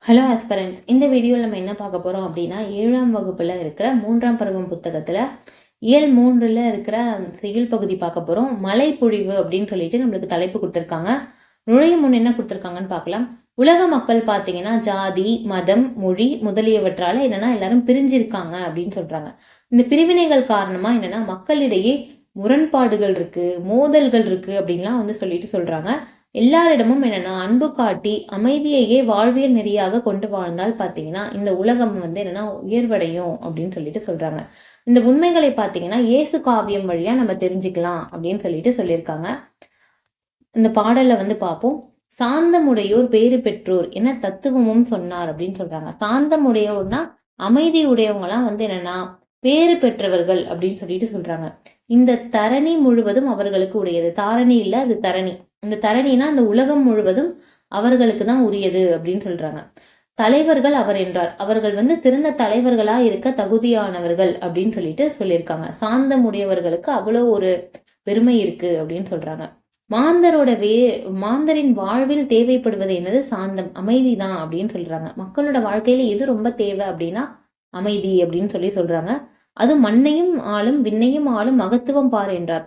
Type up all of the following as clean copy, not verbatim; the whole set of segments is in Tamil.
ஹலோ ஆஸ்பரண்ட்ஸ், இந்த வீடியோவில் நம்ம என்ன பார்க்க போகிறோம் அப்படின்னா 7ஆம் வகுப்பில் இருக்கிற 3ஆம் பருவம் புத்தகத்தில் இயல் 3ல் இருக்கிற செய்யுள் பகுதி பார்க்க போகிறோம். மழைப்பொழிவு அப்படின்னு சொல்லிட்டு நம்மளுக்கு தலைப்பு கொடுத்துருக்காங்க. நுழையும் முன் என்ன கொடுத்துருக்காங்கன்னு பார்க்கலாம். உலக மக்கள் பார்த்தீங்கன்னா ஜாதி, மதம், மொழி முதலியவற்றால் என்னன்னா எல்லாரும் பிரிஞ்சிருக்காங்க அப்படின்னு சொல்கிறாங்க. இந்த பிரிவினைகள் காரணமாக என்னன்னா மக்களிடையே முரண்பாடுகள் இருக்குது, மோதல்கள் இருக்குது அப்படின்லாம் சொல்லிட்டு சொல்கிறாங்க. எல்லாரிடமும் என்னன்னா அன்பு காட்டி அமைதியையே வாழ்வியல் நெறியாக கொண்டு வாழ்ந்தால் பார்த்தீங்கன்னா இந்த உலகம் என்னன்னா உயர்வடையும் அப்படின்னு சொல்லிட்டு சொல்றாங்க. இந்த உண்மைகளை பார்த்தீங்கன்னா இயேசு காவியம் வழியா நம்ம தெரிஞ்சுக்கலாம் அப்படின்னு சொல்லிட்டு சொல்லியிருக்காங்க. இந்த பாடல்ல பார்ப்போம். சாந்தமுடையோர் பேறு பெற்றோர் என தத்துவமும் சொன்னார் அப்படின்னு சொல்றாங்க. சாந்தமுடையோர்னா அமைதி உடையவங்கலாம் என்னன்னா பேறு பெற்றவர்கள் அப்படின்னு சொல்லிட்டு சொல்றாங்க. இந்த தரணி முழுவதும் அவர்களுக்கு உடையது. தாரணி இல்ல, அது தரணி. இந்த தரணினா அந்த உலகம் முழுவதும் அவர்களுக்கு தான் உரியது அப்படின்னு சொல்றாங்க. தலைவர்கள் அவர் என்றார். அவர்கள் சிறந்த தலைவர்களா இருக்க தகுதியானவர்கள் அப்படின்னு சொல்லிட்டு சொல்லியிருக்காங்க. சாந்தம் உடையவர்களுக்கு அவ்வளோ ஒரு பெருமை இருக்கு அப்படின்னு சொல்றாங்க. மாந்தரின் வாழ்வில் தேவைப்படுவது என்னது? சாந்தம், அமைதி தான் அப்படின்னு சொல்றாங்க. மக்களோட வாழ்க்கையில எது ரொம்ப தேவை அப்படின்னா அமைதி அப்படின்னு சொல்றாங்க. அது மண்ணையும் ஆளும் விண்ணையும் ஆளும் மகத்துவம் பார் என்றார்.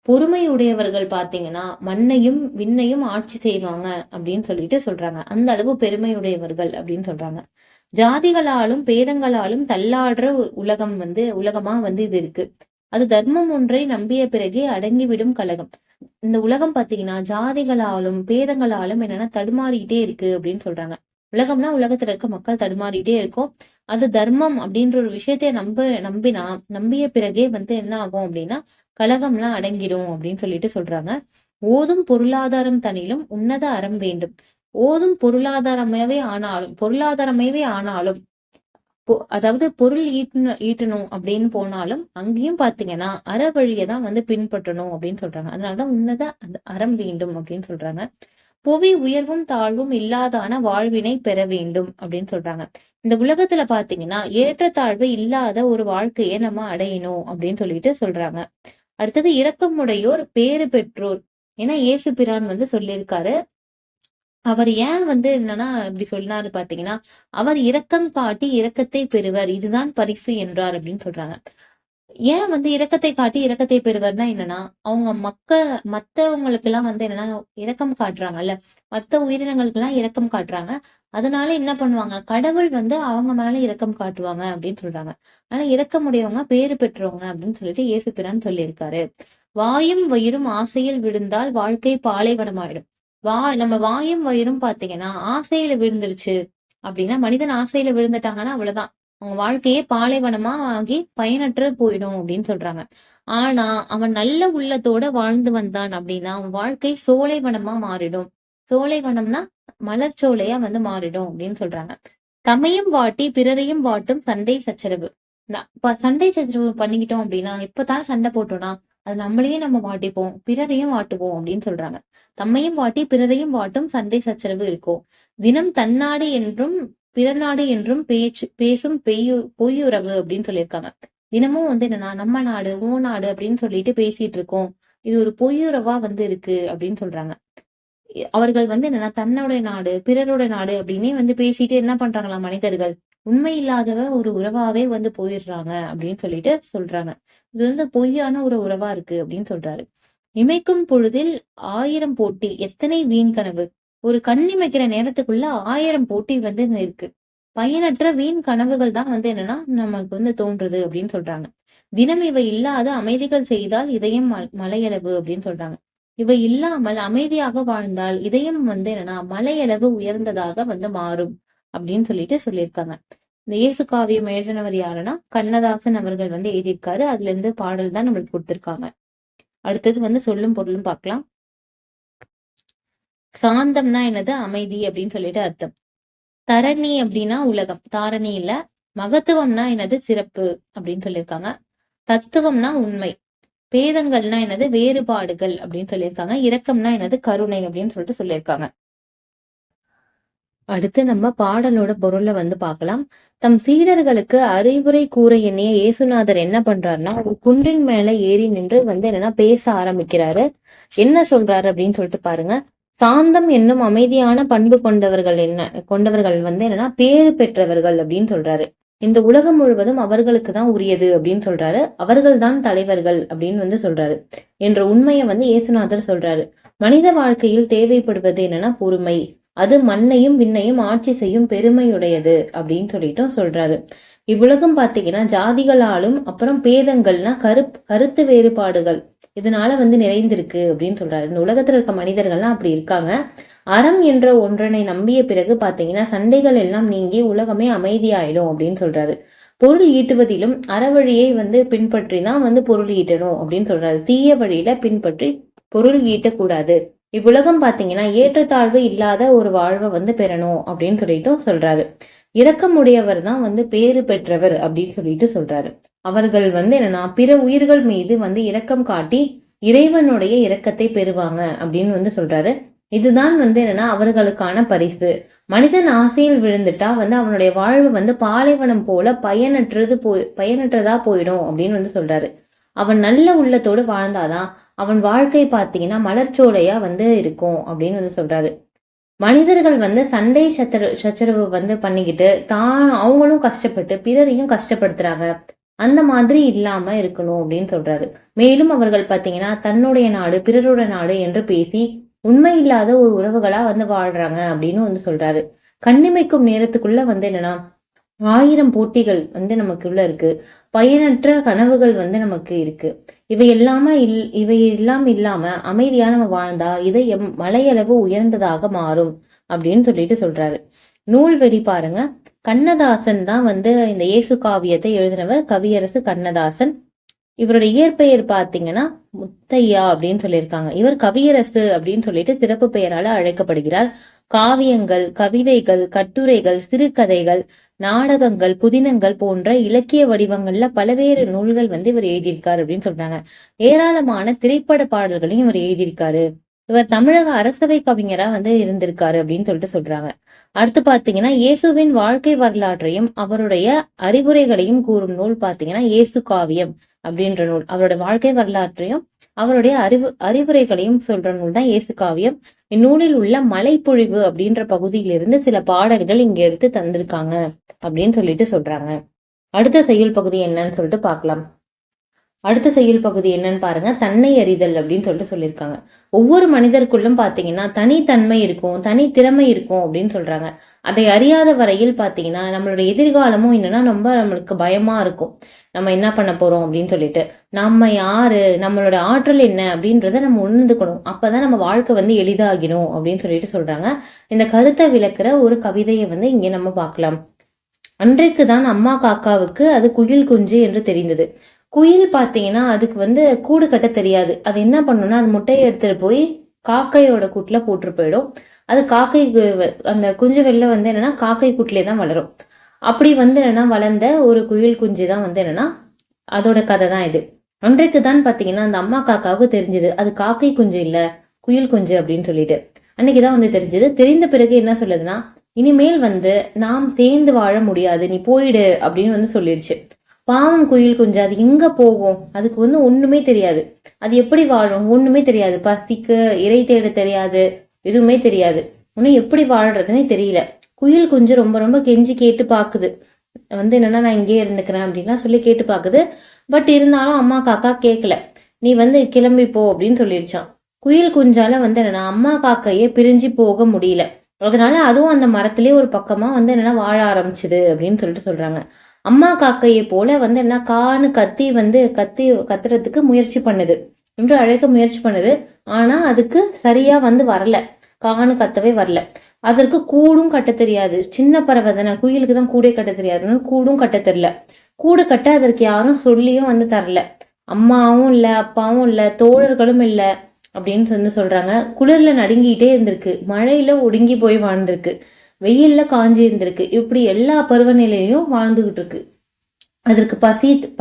பொறுமை உடையவர்கள் பார்த்தீங்கன்னா மண்ணையும் விண்ணையும் ஆட்சி செய்வாங்க அப்படின்னு சொல்லிட்டு சொல்றாங்க. அந்த அளவு பெருமை உடையவர்கள் அப்படின்னு சொல்றாங்க. ஜாதிகளாலும் பேதங்களாலும் தள்ளாடுற உலகம் உலகமா இது இருக்கு. அது தர்மம் ஒன்றை நம்பிய பிறகே அடங்கிவிடும் கலகம். இந்த உலகம் பாத்தீங்கன்னா ஜாதிகளாலும் பேதங்களாலும் என்னன்னா தடுமாறிட்டே இருக்கு அப்படின்னு சொல்றாங்க. உலகம்னா உலகத்துல இருக்க மக்கள் தடுமாறிட்டே இருக்கும். அது தர்மம் அப்படின்ற ஒரு விஷயத்தை நம்பிய பிறகே என்ன ஆகும் அப்படின்னா கலகம்லாம் அடங்கிடும் அப்படின்னு சொல்லிட்டு சொல்றாங்க. ஓதும் பொருளாதாரம் தனிலும் உன்னத அறம் வேண்டும். ஓதும் பொருளாதாரமாவே ஆனாலும் அதாவது பொருள் ஈட்டணும் அப்படின்னு போனாலும் அங்கேயும் பாத்தீங்கன்னா அற வழியை தான் பின்பற்றணும் அப்படின்னு சொல்றாங்க. அதனாலதான் உன்னத அந்த அறம் வேண்டும் அப்படின்னு சொல்றாங்க. புவி உயர்வும் தாழ்வும் இல்லாதான வாழ்வினை பெற வேண்டும் அப்படின்னு சொல்றாங்க. இந்த உலகத்துல பாத்தீங்கன்னா ஏற்றத்தாழ்வு இல்லாத ஒரு வாழ்க்கையை நம்ம அடையணும் அப்படின்னு சொல்லிட்டு சொல்றாங்க. அடுத்தது இரக்கமுடையோர் பேறு பெற்றோர். ஏன்னா இயேசு பிரான் சொல்லியிருக்காரு. அவர் ஏன் என்னன்னா இப்படி சொன்னாரு பாத்தீங்கன்னா, அவர் இரக்கம் காட்டி இரக்கத்தை பெறுவர், இதுதான் பரிசு என்றார் அப்படின்னு சொல்றாங்க. ஏன் இரக்கத்தை காட்டி இரக்கத்தை பெறுவர்னா என்னன்னா, அவங்க மத்தவங்களுக்கு எல்லாம் என்னன்னா இரக்கம் காட்டுறாங்கல்ல, மத்த உயிரினங்களுக்கு எல்லாம் இரக்கம் காட்டுறாங்க. அதனால என்ன பண்ணுவாங்க, கடவுள் அவங்க மேல இரக்கம் காட்டுவாங்க அப்படின்னு சொல்றாங்க. ஆனா இரக்கமுடையவங்க பேறு பெற்றவங்க அப்படின்னு சொல்லிட்டு இயேசு பிரான் சொல்லியிருக்காரு. வாயும் வயிறும் ஆசையில் விழுந்தால் வாழ்க்கை பாலைவனமாயிடும். நம்ம வாயும் வயிறும் பாத்தீங்கன்னா ஆசையில விழுந்துருச்சு அப்படின்னா, மனிதன் ஆசையில விழுந்துட்டாங்கன்னா அவ்வளவுதான், அவங்க வாழ்க்கையே பாலைவனமா ஆகி பயனற்று போயிடும் அப்படின்னு சொல்றாங்க. ஆனா அவன் நல்ல உள்ளத்தோட வாழ்ந்து வந்தான் அப்படின்னா அவன் வாழ்க்கை சோலைவனமா மாறிடும். சோலைவனம்னா மலர்ச்சோலையா மாறிடும் அப்படின்னு சொல்றாங்க. தம்மையும் வாட்டி பிறரையும் வாட்டும் சண்டை சச்சரவு. சண்டை சச்சரவு பண்ணிக்கிட்டோம் அப்படின்னா, எப்பதான் சண்டை போட்டோம்னா அது நம்மளையே நம்ம வாட்டிப்போம், பிறரையும் வாட்டுவோம் அப்படின்னு சொல்றாங்க. தம்மையும் வாட்டி பிறரையும் வாட்டும் சண்டை சச்சரவு இருக்கும். தினம் தன்னாடு என்றும் பிறநாடு என்றும் பேசும் பொய்யுறவு அப்படின்னு சொல்லியிருக்காங்க. தினமும் என்னன்னா நம்ம நாடு ஓ நாடு அப்படின்னு சொல்லிட்டு பேசிட்டு இருக்கோம். இது ஒரு பொய்யுறவா இருக்கு அப்படின்னு சொல்றாங்க. அவர்கள் என்னன்னா தன்னுடைய நாடு பிறருடைய நாடு அப்படின்னே பேசிட்டு என்ன பண்றாங்களா மனிதர்கள், உண்மை இல்லாதவ ஒரு உறவாவே போயிடுறாங்க அப்படின்னு சொல்லிட்டு சொல்றாங்க. இது பொய்யான ஒரு உறவா இருக்கு அப்படின்னு சொல்றாரு. இமைக்கும் பொழுதில் 1000 போட்டி எத்தனை வீண் கனவு. ஒரு கண் இமைக்கிற நேரத்துக்குள்ள 1000 போட்டி இருக்கு. பயனற்ற வீண் கனவுகள் தான் என்னன்னா நமக்கு தோன்றுது அப்படின்னு சொல்றாங்க. தினம் இவை இல்லாத அமைதிகள் செய்தால் இதயம் மலையளவு அப்படின்னு சொல்றாங்க. இவை இல்லாமல் அமைதியாக வாழ்ந்தால் இதயம் என்னன்னா மலையளவு உயர்ந்ததாக மாறும் அப்படின்னு சொல்லிட்டு சொல்லியிருக்காங்க. இந்த இயேசு காவியம் எழுதினவர் யாருன்னா கண்ணதாசன் அவர்கள் எழுதியிருக்காரு. அதுல இருந்து பாடல் தான் நம்மளுக்கு கொடுத்திருக்காங்க. அடுத்தது சொல்லும் பொருளும் பார்க்கலாம். சாந்தம்னா என்னது? அமைதி அப்படின்னு சொல்லிட்டு அர்த்தம். தரணி அப்படின்னா உலகம், தாரணி இல்ல. மகத்துவம்னா என்னது? சிறப்பு அப்படின்னு சொல்லியிருக்காங்க. தத்துவம்னா உண்மை. பேதங்கள்னா என்னது? வேறுபாடுகள் அப்படின்னு சொல்லியிருக்காங்க. இரக்கம்னா என்னது? கருணை அப்படின்னு சொல்லிட்டு சொல்லியிருக்காங்க. அடுத்து நம்ம பாடலோட பொருளை பார்க்கலாம். தம் சீடர்களுக்கு அறிவுரை கூற எண்ணிய இயேசுநாதர் என்ன பண்றாருன்னா ஒரு குன்றின் மேல ஏறி நின்று என்னன்னா பேச ஆரம்பிக்கிறாரு. என்ன சொல்றாரு அப்படின்னு சொல்லிட்டு பாருங்க. சாந்தம் என்னும் அமைதியான பண்பு கொண்டவர்கள் வந்து என்னன்னா பேறு பெற்றவர்கள் அப்படின்னு சொல்றாரு. இந்த உலகம் முழுவதும் அவர்களுக்கு தான் உரியது அப்படின்னு சொல்றாரு. அவர்கள் தான் தலைவர்கள் அப்படின்னு வந்து சொல்றாரு. என்ற உண்மையை வந்து இயேசுநாதர் சொல்றாரு. மனித வாழ்க்கையில் தேவைப்படுவது என்னன்னா பொறுமை. அது மண்ணையும் விண்ணையும் ஆட்சி செய்யும் பெருமையுடையது அப்படின்னு சொல்லிட்டும் சொல்றாரு. இவ்வுலகம் பாத்தீங்கன்னா ஜாதிகளாலும் அப்புறம் பேதங்கள்னா கருத்து வேறுபாடுகள் இதனால வந்து நிறைந்திருக்கு அப்படின்னு சொல்றாரு. இந்த உலகத்துல இருக்க மனிதர்கள்லாம் அப்படி இருக்காங்க. அறம் என்ற ஒன்றனை நம்பிய பிறகு பாத்தீங்கன்னா சண்டைகள் எல்லாம் நீங்கி உலகமே அமைதியாயிடும் அப்படின்னு சொல்றாரு. பொருள் ஈட்டுவதிலும் அறவழியை வந்து பின்பற்றி தான் வந்து பொருள் ஈட்டணும் அப்படின்னு சொல்றாரு. தீய வழியில பின்பற்றி பொருள் ஈட்டக்கூடாது. இவ்வுலகம் பாத்தீங்கன்னா ஏற்றத்தாழ்வு இல்லாத ஒரு வாழ்வை வந்து பெறணும் அப்படின்னு சொல்லிட்டு சொல்றாரு. இரக்கமுடையவர் தான் வந்து பேறு பெற்றவர் அப்படின்னு சொல்லிட்டு சொல்றாரு. அவர்கள் வந்து என்னன்னா பிற உயிர்கள் மீது வந்து இரக்கம் காட்டி இறைவனுடைய இரக்கத்தை பெறுவாங்க அப்படின்னு வந்து சொல்றாரு. இதுதான் வந்து என்னன்னா அவர்களுக்கான பரிசு. மனிதன் ஆசையில் விழுந்துட்டா வந்து அவனுடைய வாழ்வு வந்து பாலைவனம் போல பயனற்றதா போயிடும் அப்படின்னு வந்து சொல்றாரு. அவன் நல்ல உள்ளத்தோடு வாழ்ந்தாதான் அவன் வாழ்க்கை பாத்தீங்கன்னா மலர்ச்சோலையா வந்து இருக்கும் அப்படின்னு வந்து சொல்றாரு. மனிதர்கள் வந்து சண்டை சச்சரவு வந்து பண்ணிக்கிட்டு அவங்களும் கஷ்டப்பட்டு பிறரையும் கஷ்டப்படுத்துறாங்க. அந்த மாதிரி இல்லாம இருக்கணும் அப்படின்னு சொல்றாரு. மேலும் அவர்கள் பாத்தீங்கன்னா தன்னுடைய நாடு பிறரோட நாடு என்று பேசி உண்மை இல்லாத ஒரு உறவுகளா வந்து வாழ்றாங்க அப்படின்னு வந்து சொல்றாரு. கண்ணிமைக்கும் நேரத்துக்குள்ள வந்து என்னன்னா 1000 போட்டிகள் வந்து நமக்குள்ள இருக்கு. பயனற்ற கனவுகள் வந்து நமக்கு இருக்கு. இவை எல்லாம் இல்லாம அமைதியா நம்ம வாழ்ந்தா இதயம் மலையளவு உயர்ந்ததாக மாறும் அப்படின்னு சொல்லிட்டு சொல்றாரு. நூல்வெளி பாருங்க. கண்ணதாசன் தான் வந்து இந்த இயேசு காவியத்தை எழுதினவர். கவியரசு கண்ணதாசன். இவருடைய இயற்பெயர் பாத்தீங்கன்னா முத்தையா அப்படின்னு சொல்லியிருக்காங்க. இவர் கவியரசு அப்படின்னு சொல்லிட்டு சிறப்பு பெயரால அழைக்கப்படுகிறார். காவியங்கள், கவிதைகள், கட்டுரைகள், சிறுகதைகள், நாடகங்கள், புதினங்கள் போன்ற இலக்கிய வடிவங்கள்ல பல்வேறு நூல்கள் வந்து இவர் எழுதியிருக்காரு அப்படின்னு சொல்றாங்க. ஏராளமான திரைப்பட பாடல்களையும் இவர் எழுதியிருக்காரு. இவர் தமிழக அரசவை கவிஞரா வந்து இருந்திருக்காரு அப்படின்னு சொல்லிட்டு சொல்றாங்க. அடுத்து பாத்தீங்கன்னா இயேசுவின் வாழ்க்கை வரலாற்றையும் அவருடைய அறிவுரைகளையும் கூறும் நூல் பாத்தீங்கன்னா இயேசு காவியம் அப்படின்ற நூல். அவரோட வாழ்க்கை வரலாற்றையும் அவருடைய அறிவுரைகளையும் சொல்ற நூல் தான் இயேசு காவியம். இந்நூலில் உள்ள மலைப்பொழிவு அப்படின்ற பகுதியிலிருந்து சில பாடல்கள் இங்க எடுத்து தந்திருக்காங்க அப்படின்னு சொல்லிட்டு சொல்றாங்க. அடுத்த செய்யுள் பகுதி என்னன்னு சொல்லிட்டு பார்க்கலாம். அடுத்த செய்யுள் பகுதி என்னன்னு பாருங்க. தன்னை அறிதல் அப்படின்னு சொல்லிட்டு சொல்லியிருக்காங்க. ஒவ்வொரு மனிதருக்குள்ளும் பாத்தீங்கன்னா தனித்தன்மை இருக்கும், தனி திறமை இருக்கும் அப்படின்னு சொல்றாங்க. அதை அறியாத வரையில் பாத்தீங்கன்னா நம்மளுடைய எதிர்காலமும் என்னன்னா ரொம்ப நம்மளுக்கு பயமா இருக்கும். நம்ம என்ன பண்ண போறோம் அப்படின்னு சொல்லிட்டு நம்ம யாரு, நம்மளோட ஆற்றல் என்ன அப்படின்றத நம்ம உணர்ந்துக்கணும். அப்பதான் நம்ம வாழ்க்கை வந்து எளிதாகிடும் அப்படின்னு சொல்லிட்டு சொல்றாங்க. இந்த கருத்தை விளக்குற ஒரு கவிதையை வந்து இங்க நம்ம பார்க்கலாம். அன்றைக்குதான் அம்மா காக்காவுக்கு அது குயில் குஞ்சு என்று தெரிந்தது. குயில் பாத்தீங்கன்னா அதுக்கு வந்து கூடு கட்ட தெரியாது. அது என்ன பண்ணும்னா அது முட்டையை எடுத்துட்டு போய் காக்கையோட கூட்டுல போட்டு போயிடும். அது காக்கைக்கு அந்த குஞ்சு வெளில வந்து என்னன்னா காக்கை கூட்டிலே தான் வளரும். அப்படி வந்து என்னன்னா வளர்ந்த ஒரு குயில் குஞ்சு தான் வந்து என்னன்னா அதோட கதை தான் இது. அன்றைக்கு தான் பாத்தீங்கன்னா அந்த அம்மா காக்காவுக்கு தெரிஞ்சது அது காக்கை குஞ்சு இல்ல குயில் குஞ்சு அப்படின்னு சொல்லிட்டு. அன்னைக்குதான் வந்து தெரிஞ்சது. தெரிந்த பிறகு என்ன சொல்லுதுன்னா இனிமேல் வந்து நாம் சேர்ந்து வாழ முடியாது, நீ போயிடு அப்படின்னு வந்து சொல்லிடுச்சு. பாவம் குயில் குஞ்சு அது எங்க போகும், அதுக்கு வந்து ஒண்ணுமே தெரியாது. அது எப்படி வாழும் ஒண்ணுமே தெரியாது. பசிக்கு இறை தேட தெரியாது, எதுவுமே தெரியாது. இன்னும் எப்படி வாழ்றதுன்னே தெரியல. குயில் குஞ்சு ரொம்ப ரொம்ப கெஞ்சி கேட்டு பாக்குது. வந்து என்னன்னா நான் இங்கேயே இருந்துக்கிறேன் அப்படின்லாம் சொல்லி கேட்டு பாக்குது. பட் இருந்தாலும் அம்மா காக்கா கேட்கல. நீ வந்து கிளம்பி போ அப்படின்னு சொல்லிடுச்சான். குயில் குஞ்சால வந்து என்னன்னா அம்மா காக்கையே பிரிஞ்சு போக முடியல. அதனால அதுவும் அந்த மரத்திலேயே ஒரு பக்கமா வந்து என்னன்னா வாழ ஆரம்பிச்சுது அப்படின்னு சொல்லிட்டு சொல்றாங்க. அம்மா காக்கையை போல வந்து என்ன கான்னு கத்துறதுக்கு முயற்சி பண்ணுது என்று அழைக்க முயற்சி பண்ணுது. ஆனா அதுக்கு சரியா வந்து வரல. கான்னு கத்தவே வரல. அதற்கு கூடும் கட்ட தெரியாது. சின்ன பறவை தானே, குயிலுக்கு தான் கூடே கட்ட தெரியாது. கூடும் கட்ட தெரியல. கூடு கட்ட அதற்கு யாரும் சொல்லியும் வந்து தரல. அம்மாவும் இல்ல, அப்பாவும் இல்ல, தோழர்களும் இல்ல அப்படின்னு சொல்லி சொல்றாங்க. குளிர்ல நடுங்கிட்டே இருந்திருக்கு. மழையில ஒடுங்கி போய் வாழ்ந்திருக்கு. வெயில்ல காஞ்சி இருந்திருக்கு. இப்படி எல்லா பருவநிலையிலையும் வாழ்ந்துகிட்டு இருக்கு. அதற்கு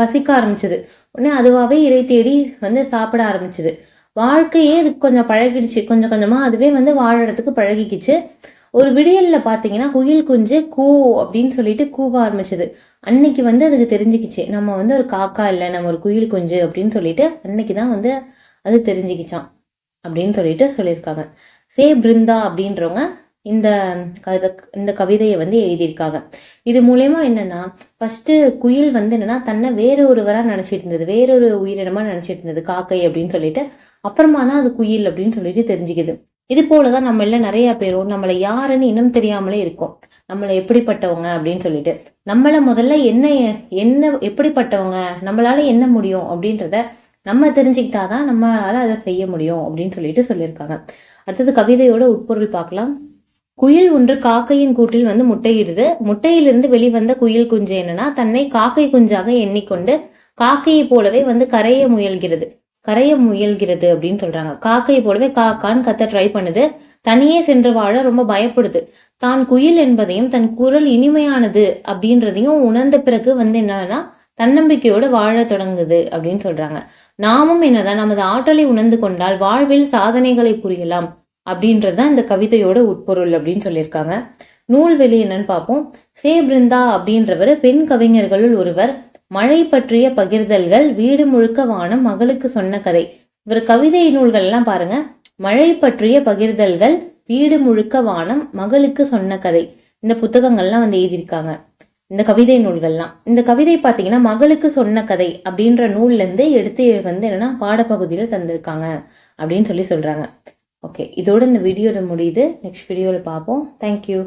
பசிக்க ஆரம்பிச்சது. உடனே அதுவாவே இறை தேடி வந்து சாப்பிட ஆரம்பிச்சது. வாழ்க்கையே இதுக்கு கொஞ்சம் பழகிடுச்சு. கொஞ்சம் கொஞ்சமா அதுவே வந்து வாழறதுக்கு பழகிக்கிச்சு. ஒரு விடியல்ல பாத்தீங்கன்னா குயில் குஞ்சு கூ அப்படின்னு சொல்லிட்டு கூவ ஆரம்பிச்சது. அன்னைக்கு வந்து அதுக்கு தெரிஞ்சுக்கிச்சு நம்ம வந்து ஒரு காக்கா இல்லை, நம்ம ஒரு குயில் குஞ்சு அப்படின்னு சொல்லிட்டு அன்னைக்குதான் வந்து அது தெரிஞ்சுக்கிச்சான் அப்படின்னு சொல்லிட்டு சொல்லியிருக்காங்க. சே பிருந்தா அப்படின்றவங்க இந்த இந்த கவிதையை வந்து எழுதியிருக்காங்க. இது மூலயமா என்னன்னா, ஃபர்ஸ்ட் குயில் வந்து என்னன்னா தன்னை வேற ஒருவரா நினைச்சிட்டு இருந்தது, வேறொரு உயிரினமா நினைச்சிட்டு இருந்தது, காக்கை அப்படின்னு சொல்லிட்டு. அப்புறமா தான் அது குயில் அப்படின்னு சொல்லிட்டு தெரிஞ்சுக்குது. இது போலதான் நம்ம எல்லாம் நிறைய பேரும் நம்மளை யாருன்னு இன்னும் தெரியாமலே இருக்கோம். நம்மளை எப்படிப்பட்டவங்க அப்படின்னு சொல்லிட்டு நம்மள முதல்ல என்ன என்ன எப்படிப்பட்டவங்க, நம்மளால என்ன முடியும் அப்படின்றத நம்ம தெரிஞ்சுக்கிட்டாதான் நம்மளால அதை செய்ய முடியும் அப்படின்னு சொல்லிட்டு சொல்லியிருக்காங்க. அடுத்தது கவிதையோட உட்பொருள் பார்க்கலாம். குயில் ஒன்று காக்கையின் கூட்டில் வந்து முட்டையிடுது. முட்டையிலிருந்து வெளிவந்த குயில் குஞ்சு என்னன்னா தன்னை காக்கை குஞ்சாக எண்ணிக்கொண்டு காக்கையை போலவே வந்து கரைய முயல்கிறது அப்படின்னு சொல்றாங்க. காக்கையை போலவே காக்கான்னு கத்த ட்ரை பண்ணுது. தனியே சென்று வாழ ரொம்ப பயப்படுது. தான் குயில் என்பதையும் தன் குரல் இனிமையானது அப்படின்றதையும் உணர்ந்த பிறகு வந்து என்னன்னா தன்னம்பிக்கையோட வாழ தொடங்குது அப்படின்னு சொல்றாங்க. நாமும் என்னதான் நமது ஆற்றலை உணர்ந்து கொண்டால் வாழ்வில் சாதனைகளை புரியலாம் அப்படின்றதுதான் இந்த கவிதையோட உட்பொருள் அப்படின்னு சொல்லியிருக்காங்க. நூல்வெளி என்னன்னு பார்ப்போம். சே பிருந்தா அப்படின்றவர் பெண் கவிஞர்களுள் ஒருவர். மழை பற்றிய பகிர்தல்கள், வீடு முழுக்க வானம், மகளுக்கு சொன்ன கதை. இவர் கவிதை நூல்கள் எல்லாம் பாருங்க. மழை பற்றிய பகிர்தல்கள், வீடு முழுக்க வானம், மகளுக்கு சொன்ன கதை, இந்த புத்தகங்கள்லாம் வந்து எழுதியிருக்காங்க. இந்த கவிதை நூல்கள்லாம். இந்த கவிதை பார்த்தீங்கன்னா மகளுக்கு சொன்ன கதை அப்படின்ற நூல்ல இருந்து எடுத்து வந்து என்னன்னா பாடப்பகுதியில தந்திருக்காங்க அப்படின்னு சொல்றாங்க. ஓகே, இதோட இந்த வீடியோ முடியுது. நெக்ஸ்ட் வீடியோவில் பார்ப்போம். தேங்க்யூ.